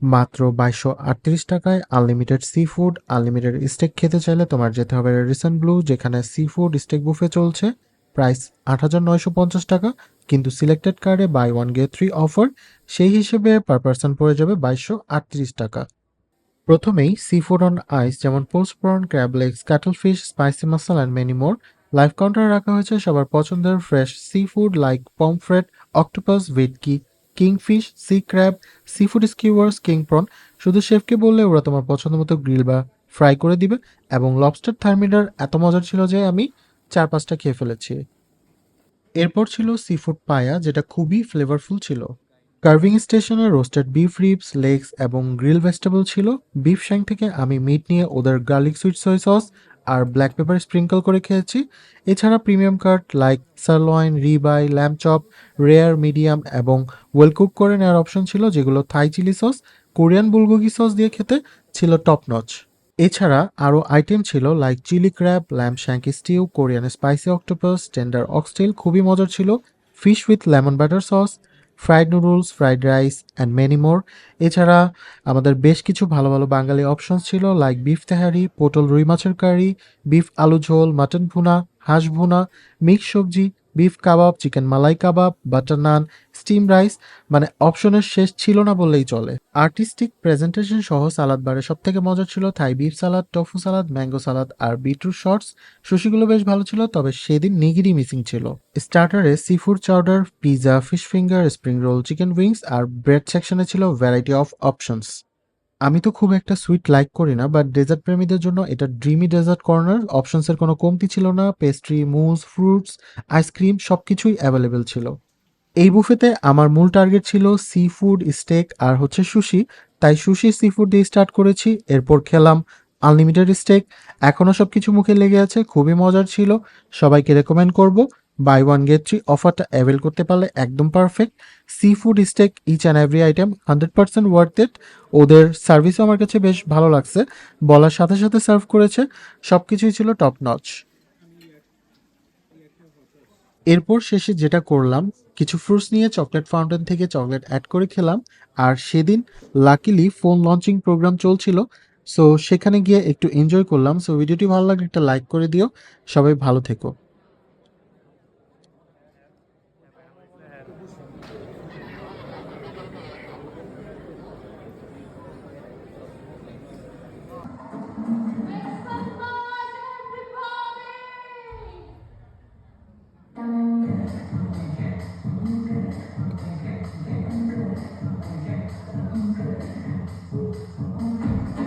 মাত্র 2238 টাকায় unlimited sea food, unlimited steak খেতে চাইলে তোমার যেতে হবে রেডিসন ব্লু, যেখানে সি ফুড স্টেক বুফে চলছে। প্রাইস ৮,৯৫০ টাকা, কিন্তু সিলেক্টেড কার্ডে buy one get three offer, সেই হিসেবে পার পার্সন পড়ে যাবে ২২৩৮ টাকা। প্রথমেই সি ফুড অন আইস, যেমন post prawn, crab legs, cuttlefish, spicy mussel and many more. Live কাউন্টারে রাখা হয়েছে সবার পছন্দের fresh seafood like pomfret, octopus, bhetki, kingfish, sea crab, seafood skewers, king prawn. শুধু শেফকে বললে ওরা তোমার পছন্দ মতো গ্রিল বা ফ্রাই করে দিবে। এবং লবস্টার থার্মিডার এত মজার ছিল যে আমি ৪-৫টা খেয়ে ফেলেছি। এরপর ছিল সি ফুড পায়া, যেটা খুবই ফ্লেভারফুল ছিল। কার্ভিং স্টেশনে রোস্টেড বিফ রিবস, লেগস এবং গ্রিল ভেজিটেবল ছিল। বিফ শ্যাং থেকে আমি মিট নিয়ে ওদের গার্লিক সুইট সয় সস আর ব্ল্যাক পেপার স্প্রিঙ্কল করে খেয়েছি। এছাড়া premium cut like sirloin, ribeye, lamb chop, rare, medium এবং ওয়েল কুক করে নেওয়ার অপশন ছিল, যেগুলো Thai chilli sauce, Korean bulgogi sauce দিয়ে খেতে ছিল টপ নচ। এছাড়া আরও আইটেম ছিল like chilli crab, lamb shank stew, Korean spicy octopus, tender অক্সটেল খুবই মজার ছিল, fish with lemon butter sauce, fried noodles, fried rice and many মোর। এছাড়া আমাদের বেশ কিছু ভালো ভালো বাঙালি অপশনস ছিল লাইক বিফ তেহারি, পটল রুই মাছের কারি, বিফ আলু ঝোল, মাটন ভুনা, হাঁস ভুনা, মিক্স সবজি, বিফ কাবাব, চিকেন মালাই কাবাব, বাটার নান, স্টিম রাইস। মানে অপশনের শেষ ছিল না বললেই চলে। আর্টিস্টিক প্রেজেন্টেশন সহ সালাদ বারে সব থেকে মজার ছিল Thai beef salad, tofu salad, mango salad আর বিটরুট শর্টস। সুশিগুলো বেশ ভালো ছিল, তবে সেদিন নিগিরি মিসিং ছিল। স্টার্টারে seafood chowder, pizza, fish finger, spring roll, chicken wings আর ব্রেড সেকশনে ছিল ভ্যারাইটি অফ অপশনস। আমি তো খুব একটা সুইট লাইক করি না, বাট ডেজার্ট প্রেমীদের জন্য এটা ড্রিমি ডেজার্ট কর্নার। অপশনসের কোনো কমতি ছিল না, পেস্ট্রি, মুজ, ফ্রুটস, আইসক্রিম সবকিছুই অ্যাভেলেবেল ছিল। এই বুফেতে আমার মূল টার্গেট ছিল সি ফুড, স্টেক আর হচ্ছে সুশি, তাই সুশি সি ফুড দিয়ে স্টার্ট করেছি। এরপর খেলাম আনলিমিটেড স্টেক। এখনও সব কিছু মুখে লেগে আছে, খুবই মজার ছিল, সবাইকে রেকমেন্ড করব। বাই ওয়ান গেট থ্রি অফারটা অ্যাভেল করতে পারলে একদম perfect. Sea food steak each and every item 100% worth it. ওদের সার্ভিসও আমার কাছে বেশ ভালো লাগছে, বলার সাথে সাথে সার্ভ করেছে, সব কিছুই ছিল টপ নচ। এরপর শেষে যেটা করলাম, কিছু ফ্রুটস নিয়ে চকলেট ফাউন্টেন থেকে চকলেট অ্যাড করে খেলাম। আর সেদিন লাকিলি ফোন লঞ্চিং প্রোগ্রাম চলছিল, সো সেখানে গিয়ে একটু এনজয় করলাম। সো ভিডিওটি ভালো লাগলে একটা লাইক করে দিও। সবাই ভালো থেকো।